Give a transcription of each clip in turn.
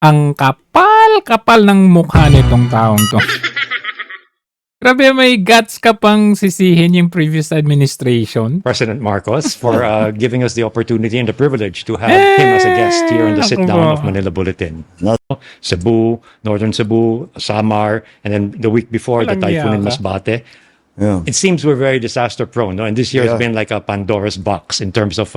Ang kapal-kapal ng mukha nitong taong 'to. Grabe, may guts ka pang sisihin yung previous administration. President Marcos for giving us the opportunity and the privilege to have him as a guest here on the Naku sit-down po. of Manila Bulletin. Cebu, Northern Cebu, Samar, and then the week before, the Walang typhoon in yaka. Masbate. Yeah. It seems we're very disaster prone, no? And this year has Yeah. been like a Pandora's box in terms of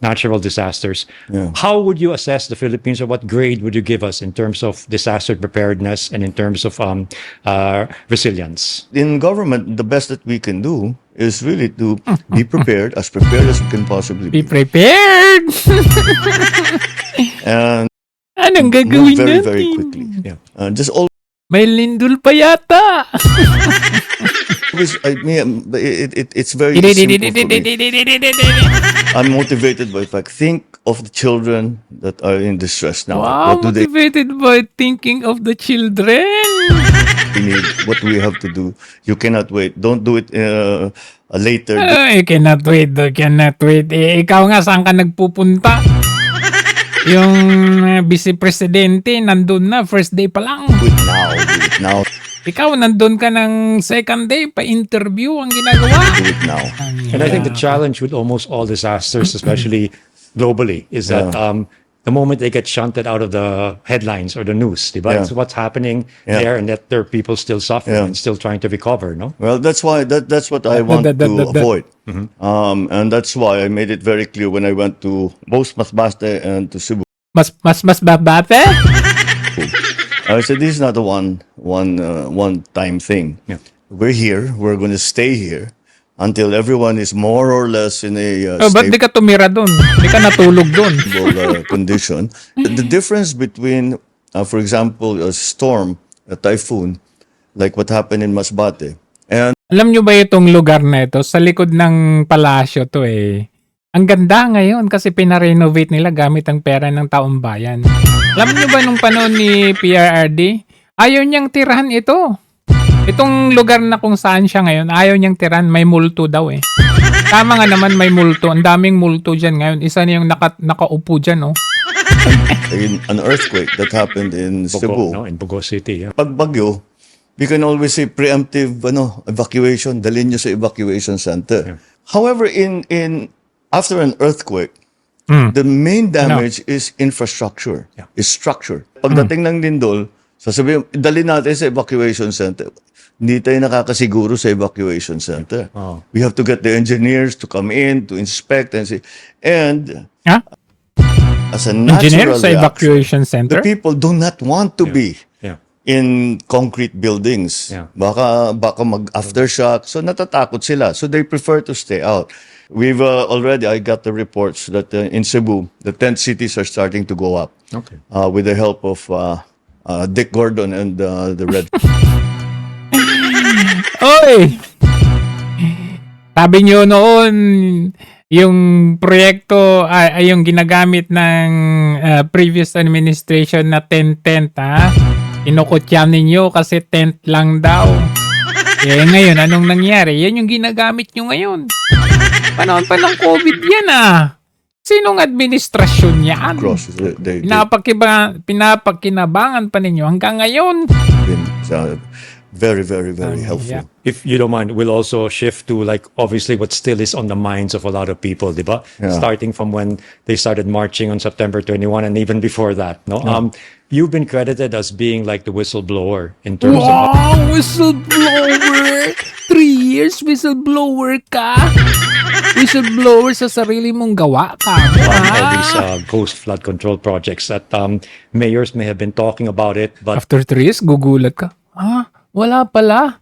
natural disasters. Yeah. How would you assess the Philippines, or what grade would you give us in terms of disaster preparedness and in terms of resilience? In government, the best that we can do is really to be prepared as we can possibly Be be. prepared! And Anong move gagawin very, natin? very quickly. Yeah. Just always, May lindol pa yata! it's very simple for me. I'm motivated by the fact. Think of the children that are in distress now. Wow, What do they motivated by thinking of the children. need? What do we have to do? You cannot wait. Don't do it later. I cannot wait, I cannot wait. Ikaw nga, saan ka nagpupunta? Yung vice presidente, nandun na, first day pa lang. Do it now. Do it now. Ikaw, nandun ka ng second day, pa-interview ang ginagawa. Do it now. And I think the challenge with almost all disasters, especially globally, is that the moment they get shunted out of the headlines or the news, diba? Yeah. It's what's happening Yeah. there, and that there are people still suffering Yeah. and still trying to recover, no? Well, that's why that's what I want to avoid, and that's why I made it very clear when I went to both Masbate and to Cebu. Mas babate? I said this is not a one time thing. Yeah. We're here. We're going to stay here until everyone is more or less in a Oh, ba't di ka tumira dun? Di ka natulog dun? stable condition. The difference between, for example, a storm, a typhoon, like what happened in Masbate, and Alam nyo ba itong lugar na ito? Sa likod ng palasyo to eh. Ang ganda ngayon kasi pinarenovate nila gamit ang pera ng taong bayan. Alam nyo ba nung panahon ni PRRD? Ayaw niyang tirahan ito. Itong lugar na kung saan siya ngayon, ayaw niyang tirahan. May multo daw eh. Tama nga naman, may multo. Ang daming multo dyan ngayon. Isa na yung nakaupo dyan, oh. in an earthquake that happened in Cebu. No? In Bogo City, yeah. Pag bagyo, we can always say preemptive evacuation, dalhin nyo sa evacuation center. Yeah. However, in after an earthquake, the main damage is infrastructure, Yeah. is structure. Pagdating ng lindol, sasabihin, dalhin natin sa evacuation center. Hindi tayo nakakasiguro sa evacuation center. Oh. We have to get the engineers to come in, to inspect and see. And Ha? as a Engineer natural sa reaction, evacuation the center? people do not want to be Yeah. in concrete buildings. Yeah. Baka mag-aftershock. So natatakot sila. So they prefer to stay out. We've I got the reports that in Cebu, the tent cities are starting to go up Okay. with the help of Dick Gordon and the Red. Oy! Sabi nyo noon, yung proyekto ay yung ginagamit ng previous administration na tent, ha? Inukutyan ninyo kasi tent lang daw. Eh ngayon, anong nangyari? Yan yung ginagamit nyo ngayon. Panahon pa ng COVID yan, Sinong administrasyon yan? Cross. They've Pinapakinabangan pa ninyo hanggang ngayon. been very, very, very helpful. Yeah. If you don't mind, we'll also shift to like obviously what still is on the minds of a lot of people, diba? Yeah. Starting from when they started marching on September 21 and even before that, no? You've been credited as being like the whistleblower in terms of Wow, whistleblower! 3 years whistleblower ka? Whistleblower sa sarili mong gawa ka. all these ghost flood control projects that mayors may have been talking about it, but After 3 years, gugulat ka. Wala pala.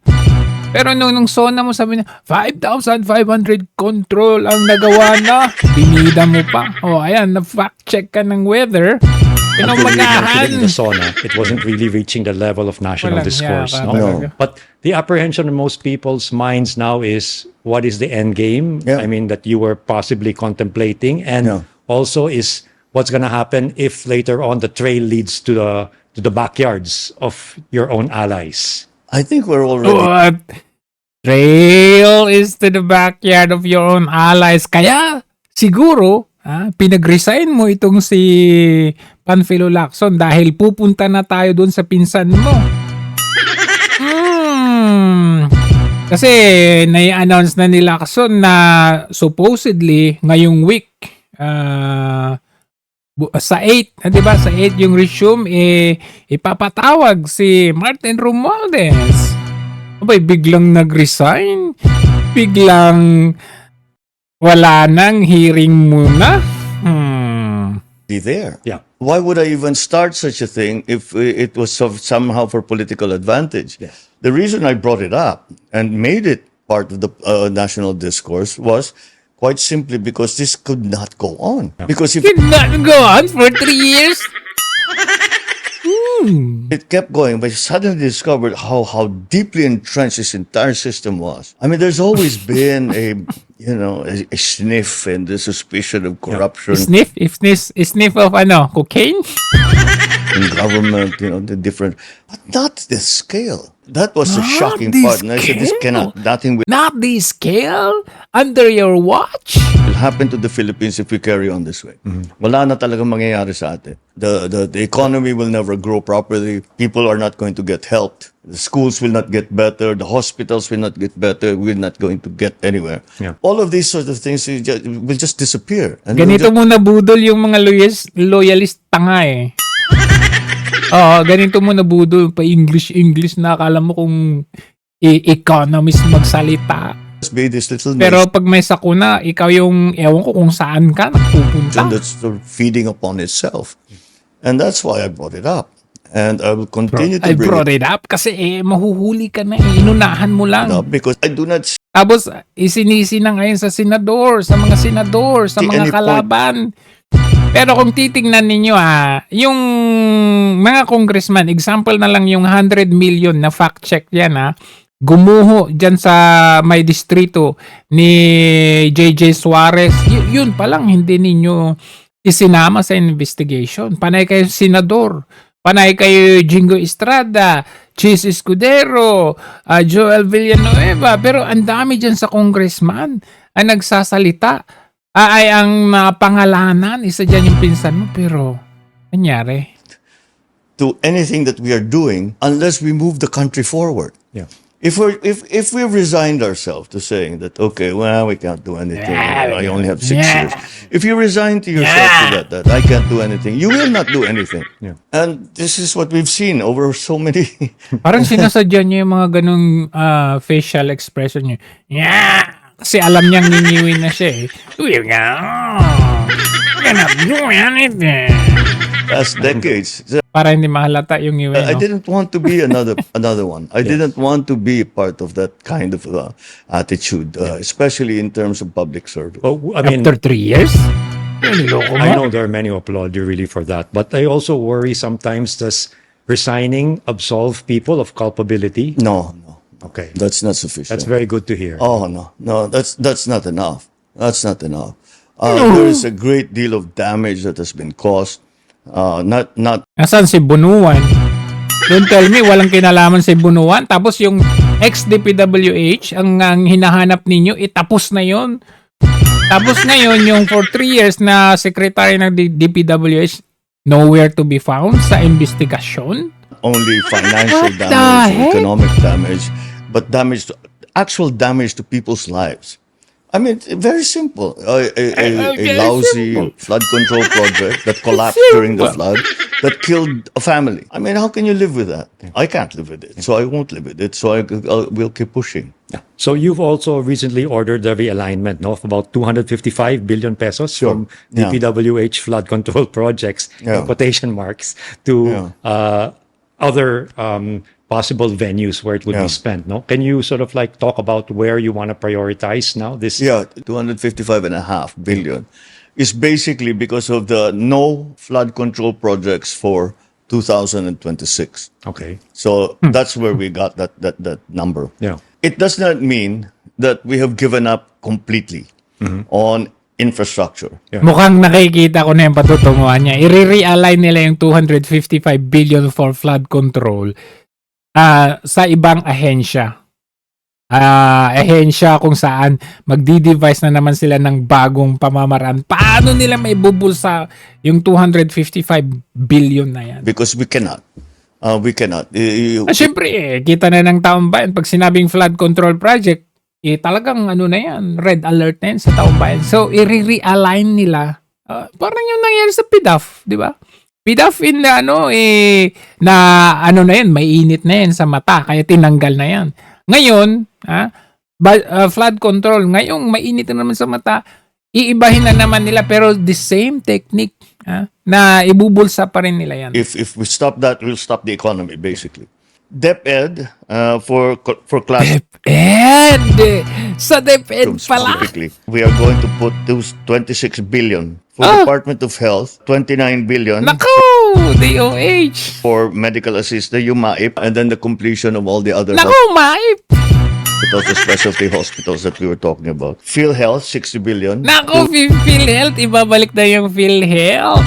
Pero nung SONA mo sabi na, 5,500 control ang nagawa na. Binida mo pa. Ayan, na-fact check ka ng weather. Pinumagahan. in the sauna, it wasn't really reaching the level of national Walang discourse. yaka No? talaga. But the apprehension in most people's minds now is what is the end game? Yeah. I mean, that you were possibly contemplating, and Yeah. also is what's going to happen if later on the trail leads to the backyards of your own allies. I think we're already What? Trail is to the backyard of your own allies. Kaya, siguro, pinag-resign mo itong si Panfilo Lacson dahil pupunta na tayo doon sa pinsan mo. Kasi nai-announce na ni Lacson na supposedly ngayong week sa 8, 'di ba? Sa 8 yung resume ipapatawag si Martin Romualdez. Abay, biglang nag-resign. Biglang wala nang hearing muna. Be there. Yeah. Why would I even start such a thing if it was somehow for political advantage? Yes. The reason I brought it up and made it part of the national discourse was quite simply because this could not go on. Because if Did not go on for 3 years. it kept going, but you suddenly discovered how deeply entrenched this entire system was. I mean, there's always been a sniff and the suspicion of corruption Sniff of cocaine? in government, the different, but not this scale. That was the Not shocking this part. And I said, this scale? nothing Not the scale? Under your watch? will happen to the Philippines if we carry on this way. Wala na talagang mangyayari sa atin. The economy will never grow properly. People are not going to get helped. The schools will not get better. The hospitals will not get better. We're not going to get anywhere. Yeah. All of these sorts of things will just disappear. And we'll Ganito just- muna budol yung mga loyalist tanga eh. Oo, ganito muna budol pa English na akala mo kung economist magsalita. be this little Pero pag may sakuna, ikaw yung ewan ko kung saan ka nagpupunta. nation that's sort of feeding upon itself. And that's why I brought it up. And I will continue to I bring brought it up kasi mahuhuli ka na inunahan mo lang. it up because I do not Tapos isinisi na ngayon sa senador, sa mga senador, sa See, mga any point- kalaban. Pero kung titingnan ninyo yung mga congressman, example na lang yung 100 million na fact check yan gumuho dyan sa may distrito ni JJ Suarez. Yun pa lang hindi ninyo isinama sa investigation. Panay kayo senador. Panay kayo Jingo Estrada, Chis Escudero, Joel Villanueva. Pero ang dami dyan sa congressman ang nagsasalita. Ay ang pangalanan, isa dyan yung pinsan mo. Pero, nangyari? to anything that we are doing unless we move the country forward. Yeah. If we resigned ourselves to saying that, okay, well, we can't do anything. I only have 6 years. If you resign to yourself to that I can't do anything, you will not do anything. Yeah. And this is what we've seen over so many. Parang sinasadya niya yung mga ganung facial expression niya. Yeah! Kasi alam niyang niniwin na siya eh. We cannot do anything. Past decades. So, Para hindi mahalata yung iwi, I no? didn't want to be another one. I didn't want to be part of that kind of attitude, especially in terms of public service. Well, I mean, After 3 years? Niloko mo? I know there are many who applaud you really for that, but I also worry sometimes, does resigning absolve people of culpability? No. Okay. That's not sufficient. That's very good to hear. Oh no, that's not enough. That's not enough. There is a great deal of damage that has been caused. Not Nasaan si Bunuan? Don't tell me walang kinalaman si Bunuan. Tapos yung ex-DPWH, ang hinahanap ninyo, tapos na yon. Tapos ngayon, yung for 3 years na secretary ng DPWH, nowhere to be found sa investigasyon. only financial What the damage, heck? economic damage, but actual damage to people's lives. I mean, very simple. A Okay, lousy simple. flood control project that collapsed during the flood that killed a family. I mean, how can you live with that? I can't live with it, so I won't live with it. So we'll keep pushing. Yeah. So you've also recently ordered the realignment of about 255 billion pesos from Yeah. DPWH flood control projects, Yeah. quotation marks, to other possible venues where it would be Yeah. spent. No, can you sort of like talk about where you want to prioritize now? This Yeah, 255.5 billion is basically because of the no flood control projects for 2026. Okay. So that's where we got that number. Yeah. It does not mean that we have given up completely on infrastructure. Yeah. Mukhang nakikita ko na yung patutunguhan niya. I-realign nila yung 255 billion for flood control sa ibang ahensya. ehensya kung saan magdi-devise na naman sila ng bagong pamamaraan. Paano nila may bubulsa yung 255 billion na yan? Because we cannot. We cannot. Siyempre, kita na ng taong bayan. Pag sinabing flood control project, talagang ano na yan, red alert na yan sa taong bayan. So, i-realign nila. Parang yung nangyari sa PDAF, di ba? PDAF na na yan, may init na yan sa mata, kaya tinanggal na yan. Ngayon, flood control, ngayong mainit na naman sa mata, iibahin na naman nila pero the same technique na ibubulsa pa rin nila yan. If we stop that, we'll stop the economy, basically. DepEd, for class DepEd! Sa DepEd pala! specifically, we are going to put those 26 billion for Department of Health, 29 billion Naku! DOH! for medical assistance, yung MAIP, and then the completion of all the other Naku, Maip! hospitals, the specialty hospitals that we were talking about. PhilHealth, 60 billion. Naku, PhilHealth! Ibabalik na yung PhilHealth!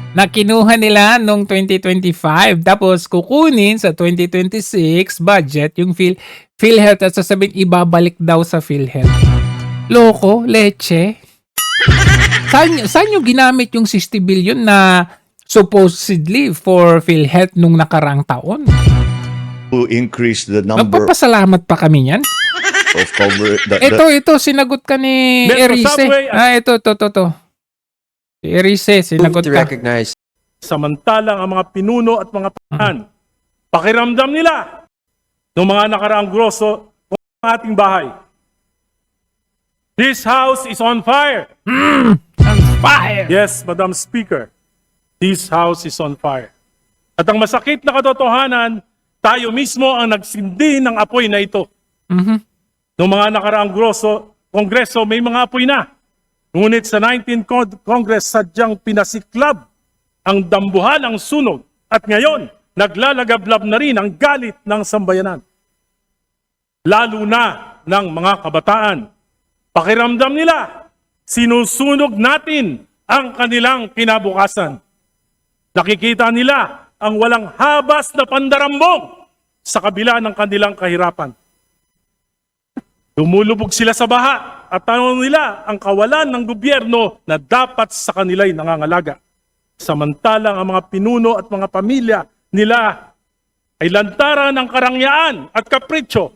Na kinuha nila noong 2025 tapos kukunin sa 2026 budget yung PhilHealth at sasabihin ibabalik daw sa PhilHealth. Loko, leche. Saan yung ginamit yung 60 billion na supposedly for PhilHealth nung nakarang taon? To increase the number Magpapasalamat pa kami niyan. of cover. Ito, sinagot ka ni Metro Erice. Subway, Ito. Si Erice, sinagot to ka. recognize Samantalang ang mga pinuno at mga pahan, pakiramdam nila ng mga nakaraang grosso ng ating bahay. This house is on fire. On fire! Yes, Madam Speaker, this house is on fire. At ang masakit na katotohanan, tayo mismo ang nagsindi ng apoy na ito. Noong mga nakaraang kongreso, may mga apoy na. Ngunit sa 19th Congress, sadyang pinasiklab ang dambuhan ng sunog. At ngayon, naglalagablab na rin ang galit ng sambayanan. Lalo na ng mga kabataan. Pakiramdam nila, sinusunog natin ang kanilang kinabukasan. Nakikita nila ang walang habas na pandarambong sa kabila ng kanilang kahirapan. Lumulubog sila sa baha at tanong nila ang kawalan ng gobyerno na dapat sa kanila'y nangangalaga. Samantalang ang mga pinuno at mga pamilya nila ay lantaran ng karangyaan at kapritsyo,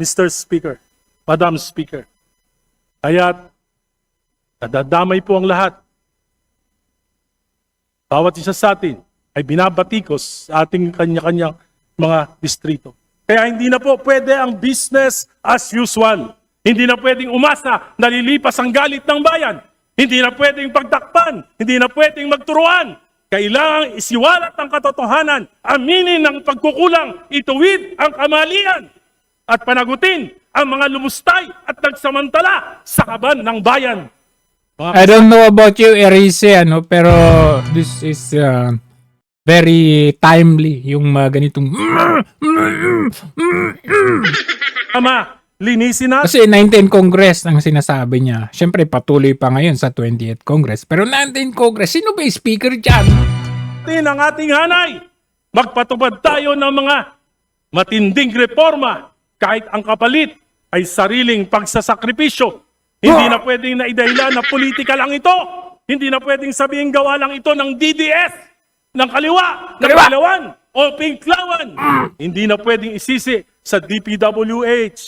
Mr. Speaker, Madam Speaker. Kaya't nadadamay po ang lahat. Bawat isa sa atin ay binabatikos sa ating kanya-kanyang mga distrito. Kaya hindi na po pwede ang business as usual. Hindi na pwedeng umasa na lilipas ang galit ng bayan. Hindi na pwedeng pagtakpan. Hindi na pwedeng magturuan. Kailangang isiwalat ang katotohanan, aminin ang pagkukulang, ituwid ang kamalian, at panagutin ang mga lumustay at nagsamantala sa kaban ng bayan. I don't know about you, Erice, pero this is very timely yung mga ganitong Ama, linisin natin. kasi 19 Congress ang sinasabi niya. Siyempre patuloy pa ngayon sa 20th Congress. Pero 19 Congress, sino ba yung speaker dyan? Ang ating hanay. Magpatupad tayo ng mga matinding reforma kahit ang kapalit ay sariling pagsasakripisyo. Hindi na pwedeng naidahilan na politika lang ito. Hindi na pwedeng sabihin gawa lang ito ng DDS, ng kaliwa, ng Palawan, o Pinklawan. Hindi na pwedeng isisi sa DPWH,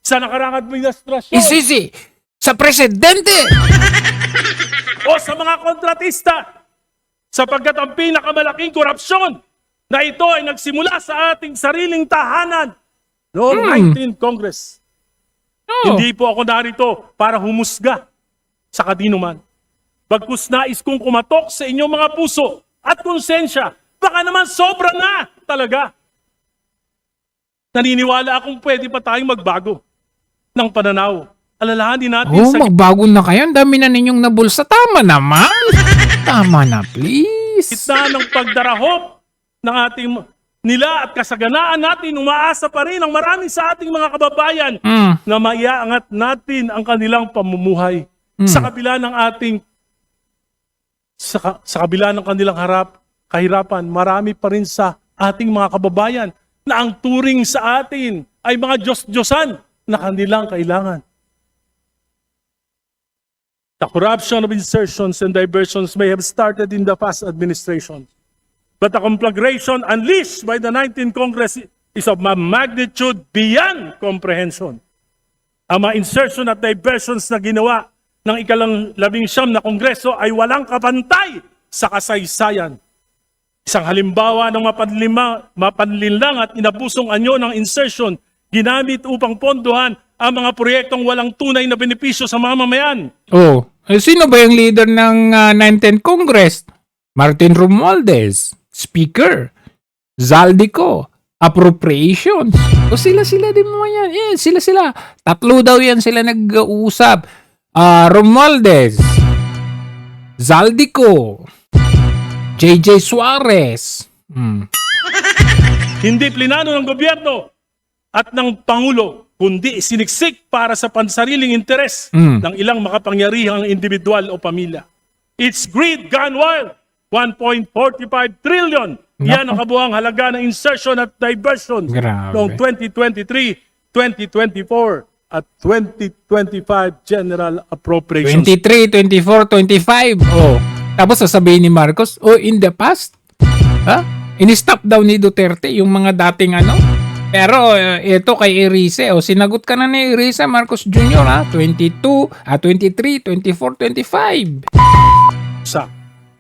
sa nakarang administrasyon, Isisi sa presidente! o sa mga kontratista. Sapagkat ang pinakamalaking korupsyon na ito ay nagsimula sa ating sariling tahanan noong 19th Congress. Oh. Hindi po ako narito para humusga sa kadinuman. Bagkus nais kong kumatok sa inyong mga puso at konsensya. Baka naman sobra na talaga. Naniniwala akong pwede pa tayong magbago ng pananaw. Alalahanin natin sa Magbago na kayo. Ang dami na ninyong nabulsa. Tama naman. Tama na, please. gitna ng pagdarahop ng ating nila at kasaganaan natin, umaasa pa rin ang marami sa ating mga kababayan na maiaangat natin ang kanilang pamumuhay. Sa kabila ng ating sa kabila ng kanilang kahirapan, marami pa rin sa ating mga kababayan na ang turing sa atin ay mga Diyos-Diyosan na kanilang kailangan. The corruption of insertions and diversions may have started in the past administration, but the conflagration unleashed by the 19th Congress is of a magnitude beyond comprehension. Ang mga insertion at diversions na ginawa ng ika-19 na Kongreso ay walang kapantay sa kasaysayan. Isang halimbawa ng mapanlinlang at inabusong anyo ng insertion ginamit upang pondohan ang mga proyektong walang tunay na benepisyo sa mamamayan. Oh, sino ba yung leader ng 19th Congress? Martin Romualdez, Speaker. Zaldico, Appropriations. O sila din mo yan. Sila. Tatlo daw yan sila nag-uusap. Romualdez, Zaldico, JJ Suarez. Hindi plinano ng gobyerno at ng Pangulo, kundi siniksik para sa pansariling interes ng ilang makapangyarihang individual o pamilya. It's greed gone wild. 1.45 trillion. Yan ang kabuuang halaga ng insertion at diversion Grabe. noong 2023, 2024 at 2025 General Appropriations. 23, 24, 25. Oh. Tapos sasabihin ni Marcos, in the past, in-stop daw ni Duterte yung mga dating ano. Pero ito kay Erice, sinagot ka na ni Erice Marcos Jr. 23, 24, 25. Sa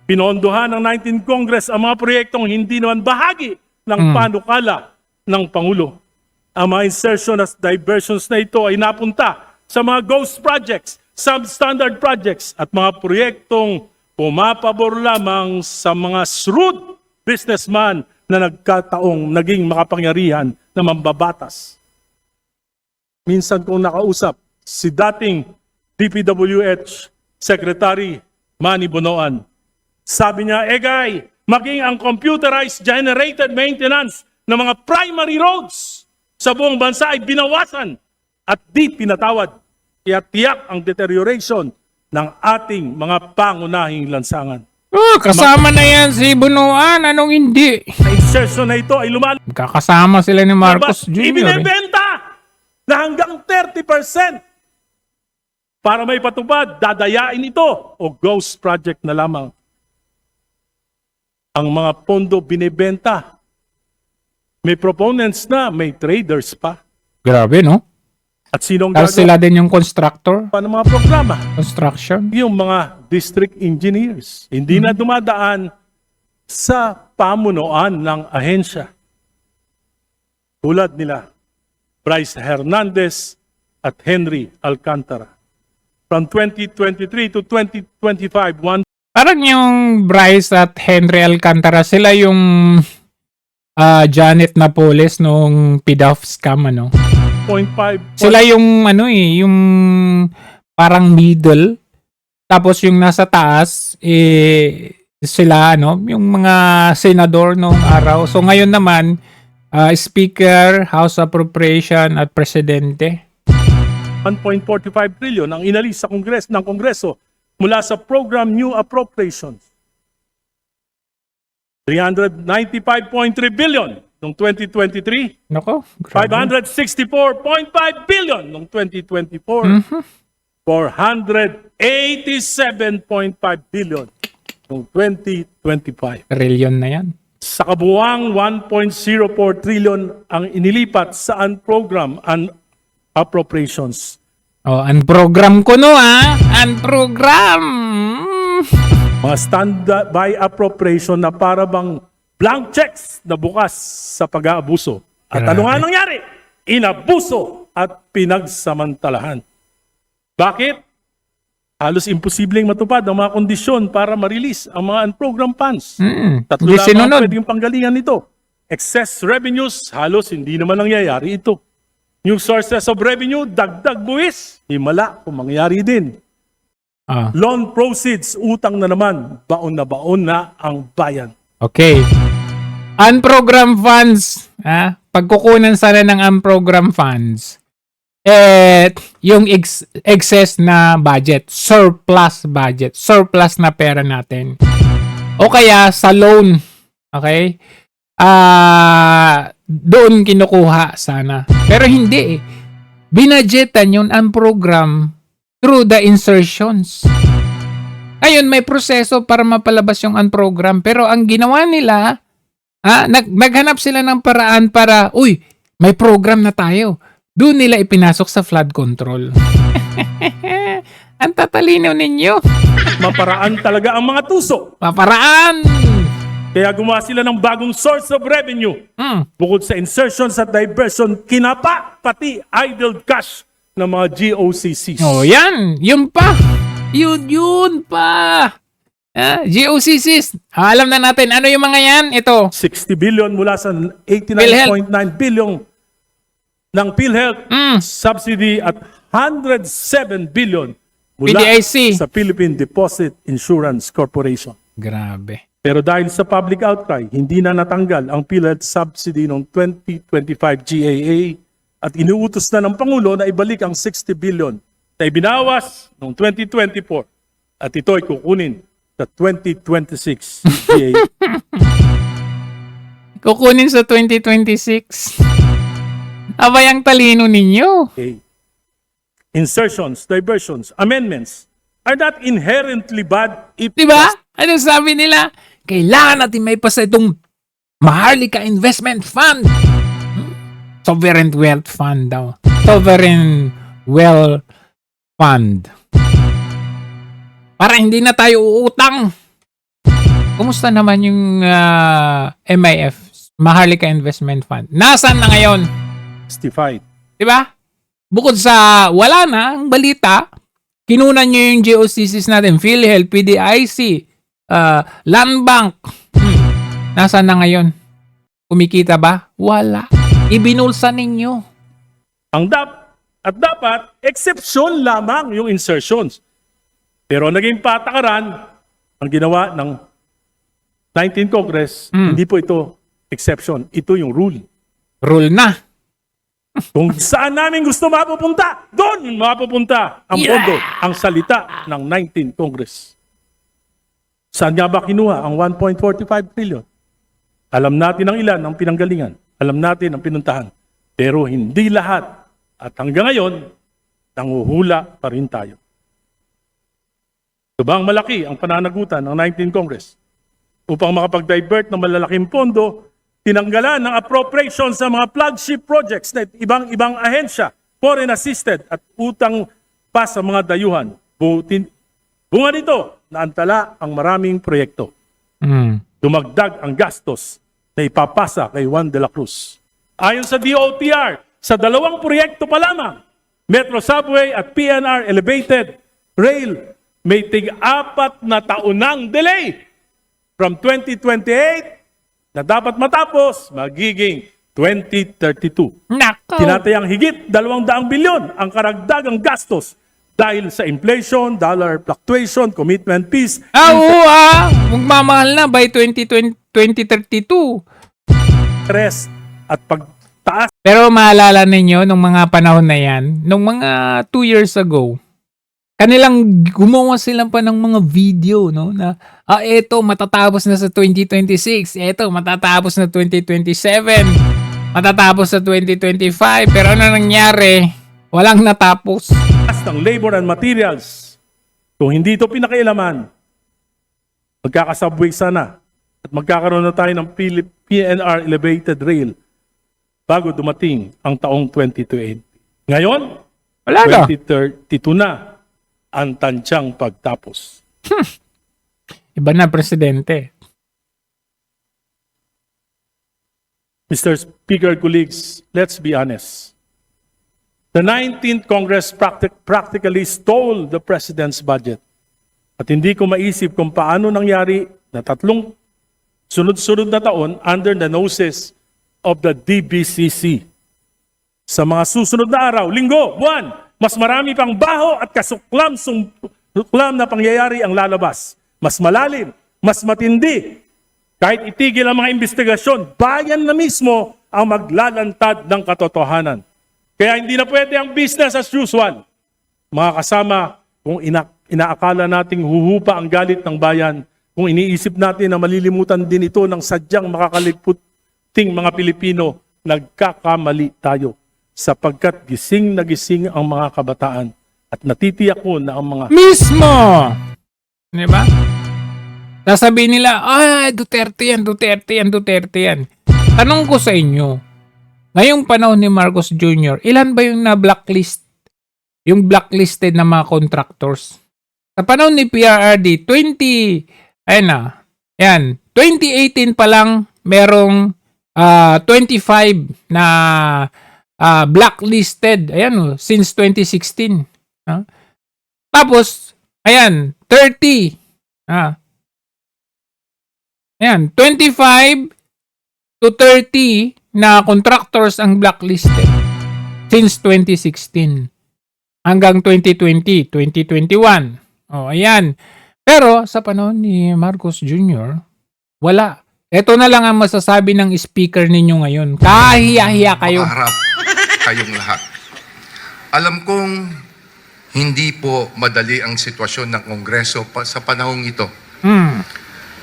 pinondohan ng 19th Congress ang mga proyektong hindi naman bahagi ng panukala ng Pangulo. Ang mga insertion at diversions na ito ay napunta sa mga ghost projects, substandard projects at mga proyektong pumapabor lamang sa mga shrewd businessman na nagkataong naging makapangyarihan na mambabatas. Minsan kong nakausap si dating DPWH Secretary Manny Bonoan, sabi niya, Egay, maging ang computerized generated maintenance ng mga primary roads sa buong bansa ay binawasan at di pinatawad. Kaya tiyak ang deterioration ng ating mga pangunahing lansangan. Kasama na yan si Bunuan. Anong hindi? Ang insertion na ito ay lumalabas Kakasama sila ni Marcos Jr. ibinebenta na hanggang 30%. Para may patupad, dadayain ito o ghost project na lamang. Ang mga pondo binebenta. May proponents na, may traders pa. Grabe, no? At sinong Tapos gagawa sila din yung constructor, pa ng mga programa? construction. Yung mga district engineers. Hindi na dumadaan sa pamunuan ng ahensya. Tulad nila, Bryce Hernandez at Henry Alcantara. From 2023 to 2025, Parang yung Bryce at Henry Alcantara, sila yung Janet Napoles nung PDOF scam, ano? 1.5 Sila yung yung parang middle. Tapos yung nasa taas, sila, yung mga senador nung araw. So ngayon naman, Speaker, House Appropriation at Presidente. 1.45 trillion ang inalis sa Kongreso mula sa program New Appropriations. 395.3 billion noong 2023. Nako, grabe. 564.5 billion noong 2024. 487.5 billion noong 2025. Trillion na yan. Sa kabuuang 1.04 trillion ang inilipat sa unprogram and appropriations. Unprogram ko Unprogram! Mga standby appropriation na para bang blank checks na bukas sa pag-aabuso. At ano nga nangyari? Inabuso at pinagsamantalahan. Bakit? Halos imposibleng matupad ang mga kondisyon para ma-release ang mga unprogram funds. Tatlo Hindi lamang sinunod. pwedeng panggalingan nito. Excess revenues, halos hindi naman nangyayari ito. New sources of revenue, dagdag buwis, himala kung mangyayari din. Loan proceeds, utang na naman, baon na ang bayan. Okay. Unprogram funds. Pagkukunan sana ng unprogram funds. Yung excess na budget. Surplus budget. Surplus na pera natin. O kaya sa loan. Okay? Doon kinukuha sana. Pero hindi binadgetan yun ang program through the insertions. Ayun, may proseso para mapalabas yung unprogram. Pero ang ginawa nila, naghanap sila ng paraan para, uy, may program na tayo. Doon nila ipinasok sa flood control. Ang tatalino ninyo. Maparaan talaga ang mga tuso. Maparaan! Kaya gumawa sila ng bagong source of revenue. Bukod sa insertions at diversion, kinapa pati idle cash ng mga GOCCs. Oh, yan. Yun pa. Yun pa. GOCCs. Alam na natin. Ano yung mga yan? Ito. 60 billion mula sa 89.9 billion ng PhilHealth subsidy at 107 billion mula PDIC. sa Philippine Deposit Insurance Corporation. Grabe. Pero dahil sa public outcry, hindi na natanggal ang PhilHealth subsidy noong 2025 GAA at inuutos na ng Pangulo na ibalik ang 60 billion na ibinawas noong 2024 at ito ay kukunin sa 2026 GAA. Kukunin sa 2026. Abay ang talino ninyo. Okay. Insertions, diversions, amendments are not inherently bad if Diba? Ano sabi nila? Kailangan natin may pasa itong Maharlika Investment Fund. Sovereign Wealth Fund daw. Sovereign Wealth Fund. Para hindi na tayo uutang. Kumusta naman yung MIF, Maharlika Investment Fund? Nasaan na ngayon? justified. Diba? Bukod sa wala na, ang balita, kinunan nyo yung GOCCs natin, PhilHealth, PDIC, Land Bank. Nasaan na ngayon? Kumikita ba? Wala. Ibinulsa ninyo. Dapat, exception lamang yung insertions. Pero naging patakaran ang ginawa ng 19th Congress, hindi po ito exception. Ito yung rule. Rule na. Kung saan namin gusto mapupunta, doon mapupunta ang pondo, ang salita ng 19th Congress. Saan nga ba kinuha ang 1.45 trillion? Alam natin ang ilan ang pinanggalingan. Alam natin ang pinuntahan. Pero hindi lahat. At hanggang ngayon, nanguhula pa rin tayo. Subang malaki ang pananagutan ng 19th Congress upang makapag-divert ng malalaking pondo, tinanggalan ng appropriation sa mga flagship projects na ibang ahensya, foreign assisted at utang pa sa mga dayuhan. Bunga nito, naantala ang maraming proyekto. Dumagdag ang gastos na ipapasa kay Juan de la Cruz. Ayon sa DOTR, sa 2 proyekto pa lamang, Metro Subway at PNR Elevated Rail, may tig-4 na taonang delay from 2028 na dapat matapos magiging 2032. Nako. Tinatayang higit 200 bilyon ang karagdagang gastos dahil sa inflation, dollar fluctuation, commitment fees, Magmamahal na by 2032. interest at pagtaas Pero maalala ninyo, nung mga panahon na yan, nung mga 2 years ago, kanilang gumawa sila pa ng mga video, no? Na, eto, matatapos na sa 2026. Eto, matatapos na 2027. Matatapos sa 2025. Pero ano nangyari? Walang natapos. ng labor and materials. Kung hindi ito pinakailaman, magkakasubway sana at magkakaroon na tayo ng PNR Elevated Rail bago dumating ang taong 2028. Ngayon, Wala na. 2032 na ang tansyang pagtapos. Iba na presidente. Mr. Speaker, colleagues, let's be honest. The 19th Congress practically stole the President's budget. At hindi ko maisip kung paano nangyari na 3 sunod-sunod na taon under the noses of the DBCC. Sa mga susunod na araw, linggo, buwan, mas marami pang baho at kasuklam na pangyayari ang lalabas. Mas malalim, mas matindi. Kahit itigil ang mga investigasyon, bayan na mismo ang maglalantad ng katotohanan. Kaya hindi na pwede ang business as usual. Mga kasama, kung inaakala nating huhupa ang galit ng bayan, kung iniisip natin na malilimutan din ito ng sadyang makakaligputing mga Pilipino, nagkakamali tayo. sapagkat gising na gising ang mga kabataan at natitiyak ko na ang mga Mismo! Di ba? Sasabihin nila, Duterte yan, Duterte yan, Duterte yan. Tanong ko sa inyo, ngayong panahon ni Marcos Jr., ilan ba yung na-blacklist? Yung blacklisted na mga contractors? Sa panahon ni PRRD, 2018 pa lang merong 25 na blacklisted. Ayan, since 2016. Tapos, ayan, 30. Ayan, 25 to 30 na contractors ang blacklisted since 2016 hanggang 2020, 2021. Oh, ayan. Pero sa panahon ni Marcos Jr., wala. Ito na lang ang masasabi ng speaker ninyo ngayon. Kahiya-hiya kayo. Makaharap kayong lahat. Alam kong hindi po madali ang sitwasyon ng Kongreso sa panahong ito.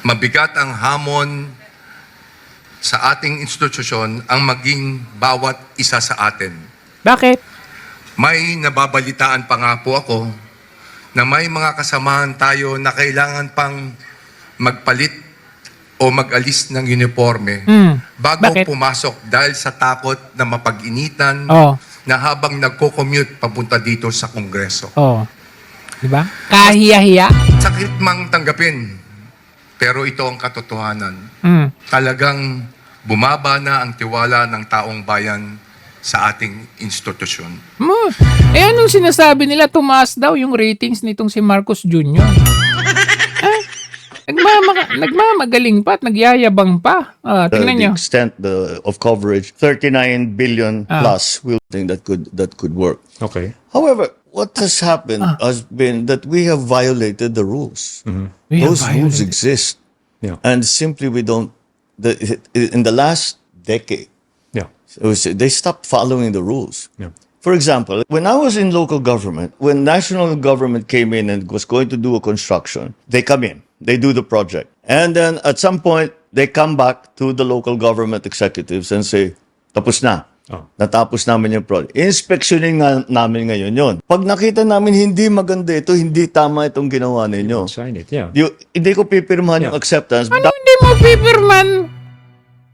Mabigat ang hamon sa ating institusyon ang maging bawat isa sa atin. Bakit? May nababalitaan pa nga po ako na may mga kasamahan tayo na kailangan pang magpalit o mag-alis ng uniforme bago Bakit? pumasok dahil sa takot na mapag-initan Oh. na habang nagko-commute papunta dito sa Kongreso. Oh. Diba? Kahiya-hiya. Sakit mang tanggapin, pero ito ang katotohanan. Talagang bumaba na ang tiwala ng taong bayan sa ating institusyon. Anong sinasabi nila? Tumaas daw yung ratings nitong si Marcos Jr. Nagmamagaling pa at nagyayabang pa. Tingnan nyo. The extent of coverage, 39 billion plus, will think that could work. Okay. However, what has happened has been that we have violated the rules. We have Those rules violated. exist, Yeah. and simply we don't. In the last decade, Yeah. they stopped following the rules. Yeah. For example, when I was in local government, when national government came in and was going to do a construction, they come in, they do the project. And then at some point, they come back to the local government executives and say, tapos na. Oh. Natapos namin yung project. Inspectionin nga namin ngayon yon. Pag nakita namin hindi maganda ito, hindi tama itong ginawa ninyo. Sign it. Yeah. Hindi ko pipirmahan yung acceptance. Hindi mo pipirman.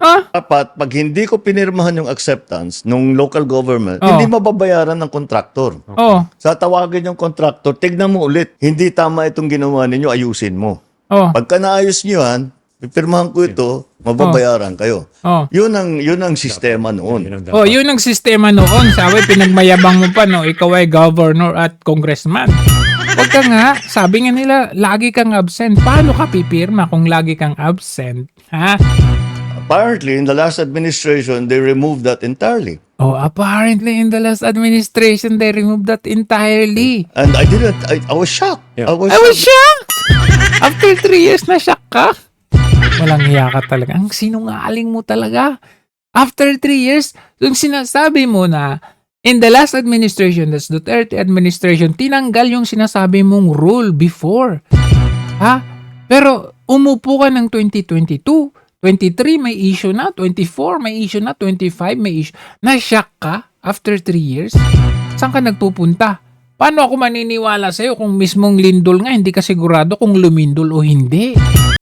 Dapat, pag hindi ko pinirmahan yung acceptance ng local government, Oh. hindi mababayaran ng kontraktor. Oh. Sa tawagin yung kontraktor, tignan mo ulit. Hindi tama itong ginawa ninyo, ayusin mo. Oh. Pagka naayos nyo yan, pipirmahan ko ito, mababayaran kayo. Oh. Yun ang sistema noon. Yun ang dapat. Oh, yun ang sistema noon. Sabi, pinagmayabang mo pa, no? Ikaw ay governor at congressman. Huwag ka nga. Sabi nga nila, lagi kang absent. Paano ka pipirma kung lagi kang absent? Ha? Apparently, in the last administration, they removed that entirely. Oh, apparently in the last administration, they removed that entirely. And I was shocked. Yeah. I was I was shocked. shocked! After 3 years na shock ka? Walang hiya ka talaga. Ang sinungaling mo talaga. After 3 years, yung sinasabi mo na in the last administration, that's Duterte administration, tinanggal yung sinasabi mong rule before. Ha? Pero umupo ka ng 2022, 23 may issue na, 24 may issue na, 25 may issue. Na-shock ka after 3 years? Saan ka nagpupunta? Paano ako maniniwala sa'yo kung mismong lindol nga hindi ka sigurado kung lumindol o hindi?